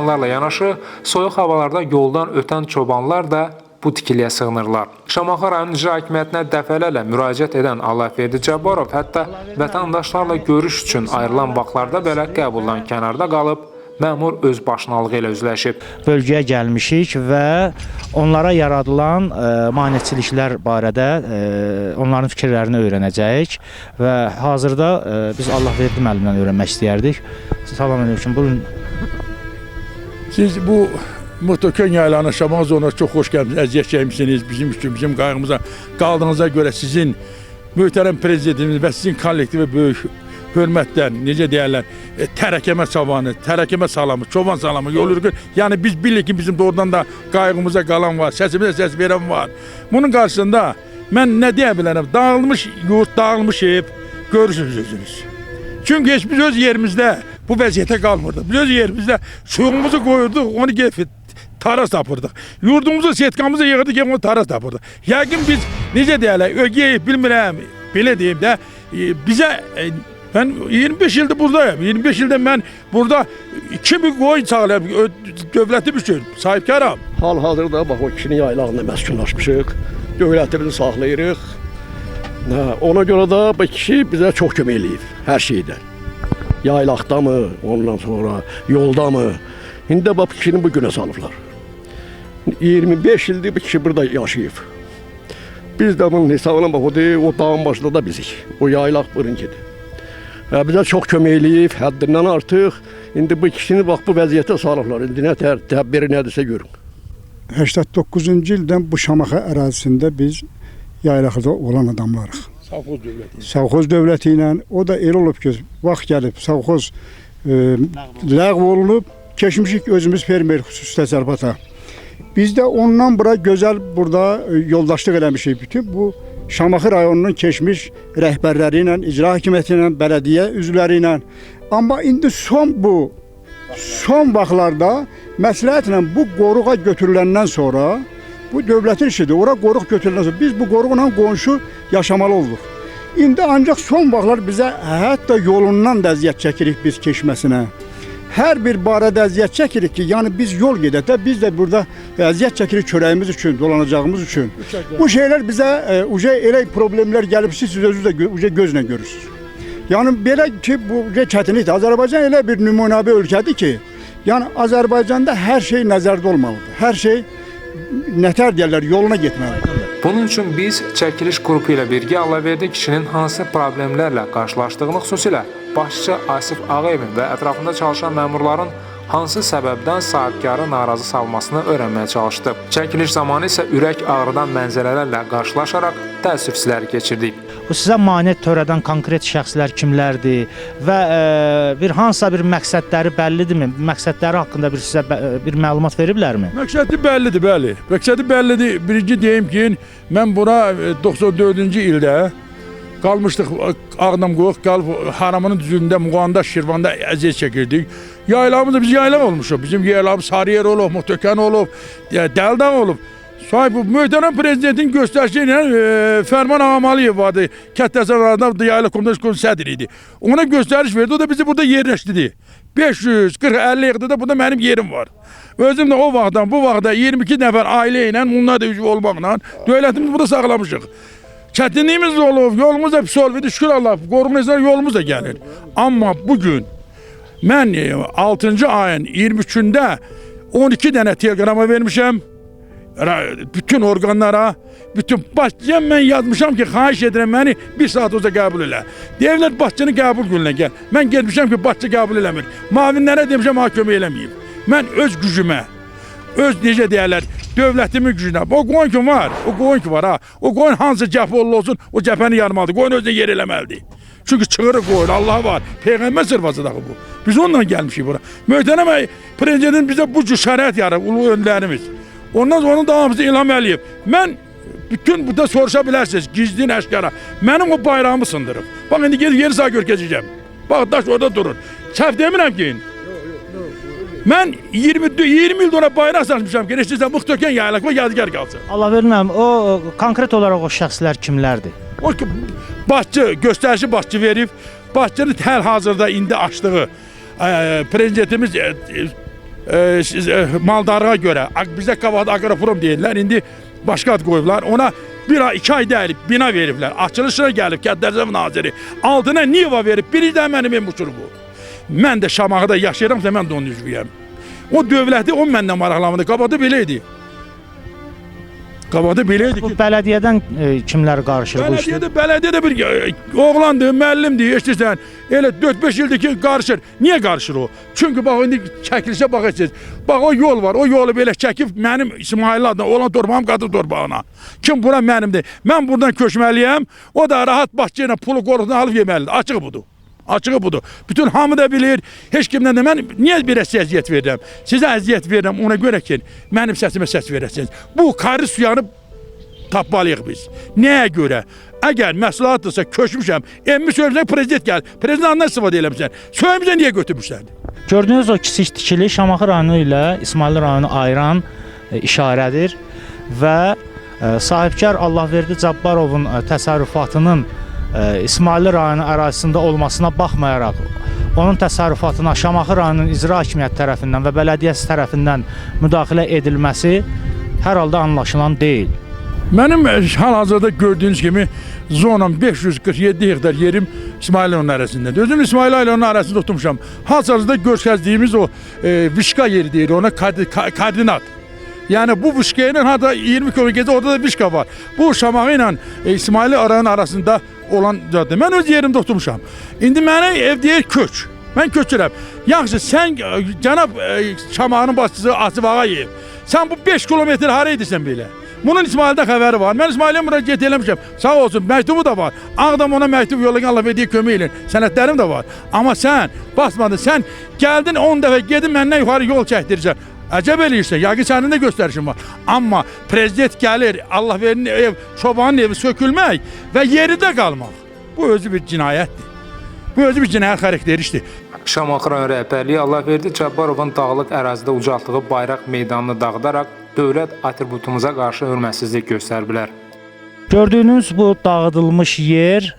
Onlarla yanaşı, soyuq havalarda yoldan ötən çobanlar da bu tikiliyə sığınırlar. Şamaxı rayon icra hakimiyyətinə dəfələrlə müraciət edən Allahverdi Cabbarov hətta vətəndaşlarla görüş üçün ayrılan vaxtlarda belə qəbuldan kənarda qalıb, məmur öz başınalığı ilə üzləşib. Bölgəyə gəlmişik və onlara yaradılan maneçiliklər barədə onların fikirlərini öyrənəcəyik və hazırda biz Allahverdi müəllimdən öyrənmək istəyərdik. Salam aleyküm, buyurun. Siz bu Motoköy yaylanı Şamaxı zonuna çox xoş gəlmişsiniz, əziyyət çəkmişsiniz bizim üçün, bizim qayğımıza qaldığınıza görə sizin möhtərəm prezidentimiz və sizin kollektivə böyük hörmətdən, necə deyərlər, tərəkəmə çabanı, tərəkəmə salamı, çoban salamı, yol yürgün. Yəni biz bilirik ki, bizim doğrudan da qayğımıza qalan var, səsimizə səs verən var. Bunun qarşısında mən nə deyə bilərəm, dağılmış yurt, dağılmış ev görürsünüz özünüz. Çünki heç biz öz yerimizdə bu vəziyyətə qalmırdıq. Biz öz yerimizdə suyumuzu qoyurduq, onu gedib taras tapırdıq. Yurdumuzu, setkamızı yığırdık, onu taras tapırdıq. Yəqin biz, necə deyərlər, ögeyib, bilmirəm, belə deyim də, bizə... Ben 25 yıldır buradayım. 25 yılda ben burada 2000 qoyun sağlayam, dövlətim üçün sahibkaram. Hal-hazırda bax o kişinin yaylağında məskunlaşmışıq, dövlətimizi saxlayırıq. Ona görə də bu kişi bizə çox kömək eləyib hər şeydən. Yaylaqda mı, ondan sonra yolda mı? İndi də bu kişini bu günə salıblar. 25 ildir bu kişi burada yaşayıb. Biz də bunun hesabına bax o dağın başında da bizik. O yaylaq birincidir. Bizə çox kömək eləyib, həddindən artıq. İndi bu kişini bax bu vəziyyətə salıblar. İndi nə tədbiri nədirsə görün. 89-cu ildən bu Şamaxı ərazisində biz yaylaqda olan adamlarıq. Savxoz dövləti. Savxoz dövləti ilə, o da elə olub ki, vaxt gəlib, savxoz ləğv olunub, keçmişik özümüz fermer xüsusi təsərrüfata. Biz də ondan bura gözəl burada yoldaşlıq eləmişik bütün bu Şamaxı rayonunun keçmiş rəhbərləri ilə, icra hakimiyyəti ilə, bələdiyyə üzvləri ilə. Amma indi son vaxtlarda məsləhətlə bu qoruğa götürüləndən sonra, bu dövlətin işidir, ora qoruq götürüləndən sonra biz bu qoruqla qonşu yaşamalı olduq. İndi ancaq son vaxtlar bizə hətta yolundan da əziyyət çəkirik biz keçməsinə. Hər bir barədə əziyyət çəkirik ki, yəni biz yol gedək də, biz də burada əziyyət çəkirik çörəyimiz üçün, dolanacağımız üçün. Bu şeylər bizə elə problemlər gəlib, siz özünüz də gözlə görürsünüz. Yəni belə ki, bu çətinlikdir. Azərbaycan elə bir nümunəvi ölkədir ki, yəni Azərbaycanda hər şey nəzərdə olmalıdır. Hər şey, nətər deyərlər, yoluna getməlidir. Bunun üçün biz çəkiliş qrupu ilə birgə Allahverdi kişinin hansı problemlərlə qarşılaşdığını, xüsusilə başçı Asif Ağayevin və ətrafında çalışan məmurların hansı səbəbdən sahibkarı narazı salmasını öyrənməyə çalışdıq. Çəkiliş zamanı isə ürək ağrıdan mənzərələrlə qarşılaşaraq təəssüfçiləri keçirdik. Bu sizə maneə törədən konkret şəxslər kimlərdir və bir hansısa bir məqsədləri bəllidirmi? Məqsədləri haqqında sizə bir məlumat veriblərmi? Məqsədi bəllidir, bəli. Məqsədi bəllidir. Birinci deyim ki, mən bura 94-cü ildə qalmışdıq Ağdam-Qoyuq, qalıb Haramının düzündə, Muğanda, Şirvanda əziyyət çəkirdik. Yaylağımız da biz yaylaq olmuşuq. Bizim yaylağımız Sarıyer olub, Motokan olub, Dəldağ olub. Sahib bu möhtərəm prezidentin göstərişi ilə Fərman Ağamaliyev vardı. Kətləsələrdə yaylaq komitəsinin sədri idi. Ona göstəriş verdi, o da bizi burada yerləşdirdi. 540-50 yığdı burada mənim yerim var. Özüm də o vaxtdan, bu vaxtda 22 nəfər ailə ilə, bunlar da üzv olmaqla dövlətimizi burada saxlamışıq. Çətinliyimiz də olub, yolumuz da pis olub, şükür Allah, qoruqun yolumuz da gəlir. Amma bugün mən 6-cı ayın 23-də 12 dənə telegrama vermişəm. Bütün orqanlara, bütün başçıya mən yazmışam ki, xahiş edirəm məni bir saat olsa qəbul elə. Deyirlər, başçının qəbul gününə gəl. Mən gelmişəm ki, başçı qəbul eləmir. Mavinlərə demişəm, ha kömək eləməyib. Mən öz gücümə, öz necə deyərlər, dövlətimin gücünə. O qoyun ki var, o qoyun ki var ha. O qoyun hansı cəbh olsun, o cəbhəni yarmalıdır. Qoyun özünə yer eləməlidir. Çünki çığırı qoyun, Allah var. Peyğəmbər sırfasıdır bu. Biz onunla gəlmişik bura. Möhtərəm prezidentin bizə bu cür şərait yarıb, ulu önlərimiz. Ondan sonra davamızı İlham Əliyev. Mən bütün burada soruşa bilərsiniz, gizli əşkara. Mənim o bayrağımı sındırıb. Bax, indi gedib yeri sağ görkəcəyəm. Bax, daş orada durur. Səhv demirəm ki. Mən 20 il sonra bayraq saçmışam ki, istəyirsən Muxtökən yaylaq və yadigar qalsın. Allah verməm, o konkret olaraq o şəxslər kimlərdir? O ki, başçı, göstərişi başçı verib, başçının həl hazırda indi açdığı prezidentimiz maldarlığa görə bizə qabaqda aqroporum deyirlər. İndi başqa ad qoyublar. Ona bir ay, 2 ay dəyilib bina veriblər. Açılışına gəlib Kəndərzəv naziri. Altına Niva verib. Biri də mənim emuçur bu. Mən də Şamağıda yaşayıramsa mən də onun üzvüyəm. O dövləti o məndən maraqlanmadı. Qabaqda belə idi. Qabaqda belə idi Bu ki, bələdiyyədən kimlər qarışır bu işdə? Bələdiyyədə bir oğlandır, müəllimdir, eşitirsən. Elə 4-5 ildir ki, qarışır. Niyə qarışır o? Çünki bax indi çəkilişə baxırsınız. Bax o yol var. O yolu belə çəkib mənim İsmail adına olan torpağım qatıb torpağına. Kim bura mənimdir? Mən buradan köçməliyəm. O da rahat Bakı ilə pulu qorxudan alıb yeməlidir. Açığı budur. Açığı budur. Bütün hamı da bilir. Heç kimdən də mən niyə bir əziyyət verirəm? Sizə əziyyət verirəm ona görə ki, mənim səsimə səs verəsiniz. Bu qarı suyanıb tapmalıyıq biz. Nəyə görə? Əgər məsləhətdirsə köçmüşəm, emmi söyləsən prezident gəl. Prezidentdən istifadə eləmişsən. Söyləmişsən niyə götürmüşsən? Gördüyünüz o kiçik tikili Şamaxı rayonu ilə İsmayıl rayonu ayıran işarədir və sahibkar Allahverdi Cabbarovun təsərrüfatının İsmayıl rayonu ərazisində olmasına baxmayaraq onun təsərrüfatına Şamaxı rayonunun icra hakimiyyəti tərəfindən və bələdiyyəsi tərəfindən müdaxilə edilməsi hər halda anlaşılan deyil. Mənim hal-hazırda gördüyünüz kimi zonam 547 hektar yerim İsmail rayonunun ərazisindədir. Özüm İsmail rayonunun ərazisində oturmuşam. Hal-hazırda göstərdiyimiz o Vişqa yeri deyir, ona koordinat. Yəni bu Vişqa ilə hatta 20 kilometrdə orada da Vişqa var. Bu Şamaxı ilə İsmail rayonunun arasında olan caddə. Mən öz yerimdə oturmuşam. İndi mənə ev deyir köç. Mən köçürəm. Yaxşı sən cənab Şamaxının başçısı Asif Ağayev. Sən bu 5 kilometr hara edirsən belə? Bunun İsmail'də xəbəri var. Mən İsmail'e müraciət eləmişəm. Sağ olsun, məktubu da var. Ağdam ona məktub yollayan Allah verdiyi kömək ilə. Sənədlərim də var. Amma sən basmadın. Sən gəldin 10 dəfə gedin məndən yuxarı yol çəkdirirsən. Əcəb eləyirsən. Yəqin sənin də göstərişin var. Amma prezident gəlir, Allah verdiyi ev, çobanın evi sökülmək və yeridə qalmaq. Bu özü bir cinayətdir. Bu özü bir cinayət xarakterişdir. Şamaxı rayon rəhbərliyi Allahverdi Cabbarovun dağlıq ərazidə ucaltdığı bayraq meydanını dağıdaraq dövlət atributumuza qarşı hörmətsizlik göstəriblər. Gördüyünüz bu dağıdılmış yer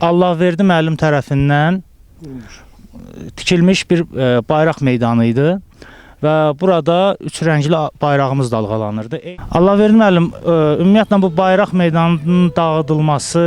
Allahverdi müəllim tərəfindən tikilmiş bir bayraq meydanı idi və burada 3 rəngli bayrağımız dalğalanırdı. Allahverdi müəllim, ümumiyyətlə bu bayraq meydanının dağıdılması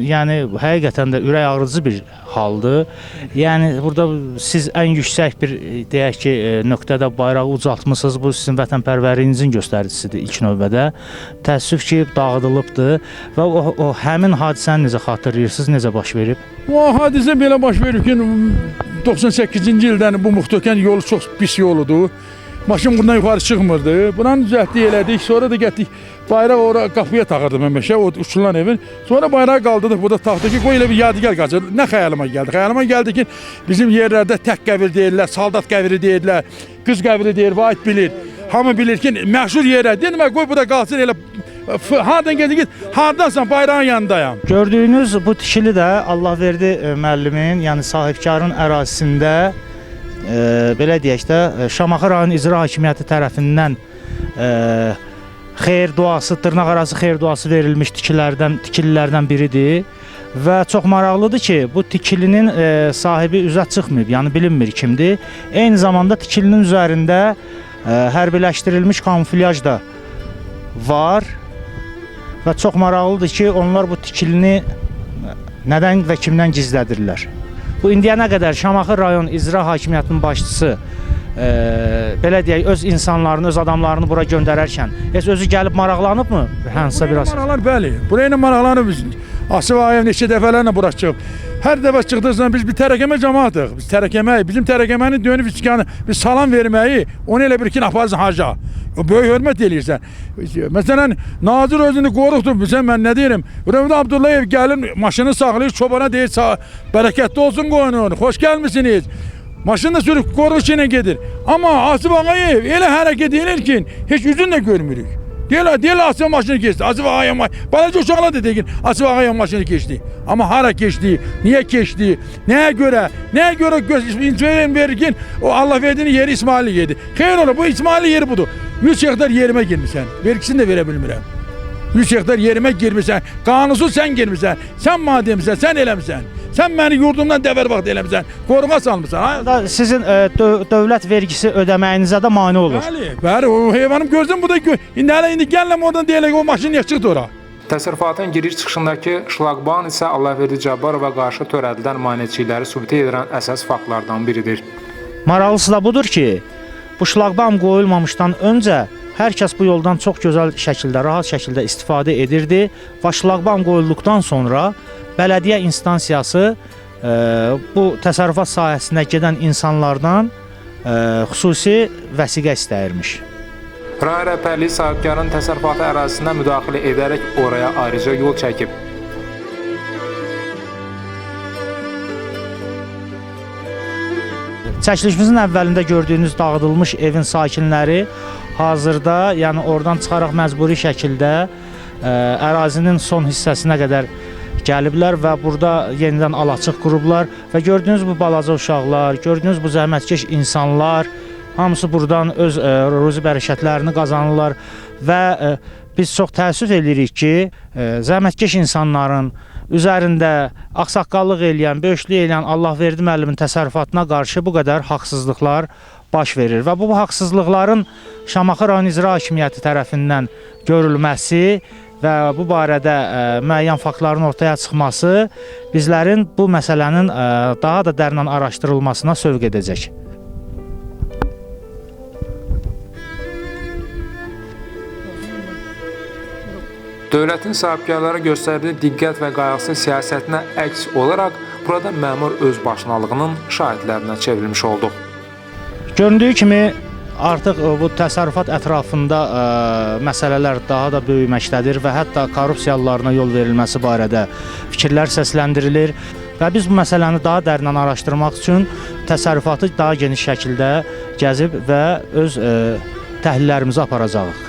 yəni həqiqətən də ürək ağrıcı bir haldır. Yəni burada siz ən yüksək bir deyək ki, nöqtədə bayrağı ucaltmısınız. Bu sizin vətənpərvərliyinizin göstəricisidir ilk növbədə. Təəssüf ki, dağıdılıbdır və o həmin hadisəni necə xatırlayırsınız, necə baş verib? O hadisə belə baş verib ki, 98-ci ildən bu Muxtokən yolu çox pis yoludur. Maşın bundan yuxarı çıxmırdı. Buranı düzəltdik, elədik. Sonra da getdik. Bayraq ora qapıya taxırdım həmişə, o uçulan evin. Sonra bayrağı qaldırdıq, burada taxdıq ki, qoy elə bir yadigar qaçır. Nə xəyalıma gəldi? Xəyalıma gəldi ki, bizim yerlərdə tək qəbir deyirlər, saldat qəbiri deyirlər, qız qəbiri deyir, vahid bilir. Hamı bilir ki, məşhur yerə. Dedim, qoy burada qalsın elə. Hardan gedir git, hardansan bayrağın yanındayam. Gördüyünüz bu tikili də Allahverdi müəllimin, yəni sahibkarın ərazisində belə deyək də Şamaxı rayon icra hakimiyyəti tərəfindən xeyir duası, dırnaqarası xeyir duası verilmiş tikililərdən biridir və çox maraqlıdır ki, bu tikilinin sahibi üzə çıxmayıb, yəni bilinmir kimdir. Eyni zamanda tikilinin üzərində hərbiləşdirilmiş kamuflyaj da var və çox maraqlıdır ki, onlar bu tikilini nədən və kimdən gizlədirlər. Bu indiyənə qədər Şamaxı rayon icra hakimiyyətinin başçısı belə deyək, öz insanlarını, öz adamlarını bura göndərərkən heç özü gəlib maraqlanıbmı? Hansısa biraz. Maraqlar bəli. Buraya maraqlanıb biz. Asif Ağayev neçə dəfələrlə bura çıxıb. Hər dəfə çıxdığımızda biz bir tərəkəmə cəmaatıq. Biz tərəkəmək, bizim tərəkəmənin dönüb içkanı, biz salam verməyi, onu elə bir ki, aparsın haca. Böyük hörmət eləyirsən. Məsələn, nazir özünü qoruqdur. Bilsən, mən nə deyirəm? Rövdə Abdullayev gəlin, maşını saxlayır, çobana deyir, bərəkətli olsun qoyunun, xoş gəlmişsiniz. Maşını da sürüb qoruq ilə gedir. Amma Asif Ağayev elə hərəkət edir ki, heç üzünlə görmürük. Deyirlər Asif maşını keçdi. Asif Ağayev balaca uşaqlar da deyir ki, Asif Ağayev maşını keçdi. Amma hara keçdi, niyə keçdi, nəyə görə İsmail'in verir ki, o Allah verdiğini yeri İsmail'in yedi. Xeyr ola, bu İsmail'in yeri budur. 100 hektar yerime girmişsən, vergisini də verə bilmirəm. 100 hektar yerime girmişsən, qanunsuz sən girmişsən, sən mademsən, sən eləmişsən. Sən məni yurdumdan dəvər vaxt eləmisən, qoruğa salmısan. Ha? Da sizin dövlət vergisi ödəməyinizə də mane olur. Bəli, o heyvanım gözüm bu da indi gələm oradan deyək o maşın niyə çıxdı ora? Təsərrüfatın giriş-çıxışındakı şlaqban isə Allahverdi Cabbarova qarşı törədilən maneçilikləri sübut edən əsas faktlardan biridir. Maraqlısı da budur ki, bu şlaqban qoyulmamışdan öncə hər kəs bu yoldan çox gözəl şəkildə, rahat şəkildə istifadə edirdi və şlaqban qoyulduqdan sonra bələdiyyə instansiyası bu təsərrüfat sahəsinə gedən insanlardan xüsusi vəsiqə istəyirmiş. Rayon rəhbərliyi sahibkarın təsərrüfatı ərazisinə müdaxilə edərək oraya ayrıca yol çəkib. Çəkilişimizin əvvəlində gördüyünüz dağıdılmış evin sakinləri hazırda, yəni oradan çıxaraq məcburi şəkildə ərazinin son hissəsinə qədər gəliblər və burada yenidən alaçıq qurublar və gördüyünüz bu balaca uşaqlar, gördüyünüz bu zəhmətkeş insanlar hamısı buradan öz ruzi bərəkətlərini qazanırlar və biz çox təəssüf edirik ki, zəhmətkeş insanların üzərində ağsaqqallıq eləyən, böyüklük eləyən Allahverdi müəllimin təsərrüfatına qarşı bu qədər haqsızlıqlar baş verir və bu haqsızlıqların Şamaxı rayon icra hakimiyyəti tərəfindən görülməsi və bu barədə müəyyən faktların ortaya çıxması bizlərin bu məsələnin daha da dərindən araşdırılmasına sövq edəcək. Dövlətin sahibkarlara göstərdiyi diqqət və qayğısı siyasətinə əks olaraq burada məmur öz başınalığının şahidlərinə çevrilmiş olduq. Göründüyü kimi artıq bu təsərrüfat ətrafında məsələlər daha da böyüməkdədir və hətta korrupsiyalarına yol verilməsi barədə fikirlər səsləndirilir və biz bu məsələni daha dərindən araşdırmaq üçün təsərrüfatı daha geniş şəkildə gəzib və öz təhlillərimizi aparacağıq.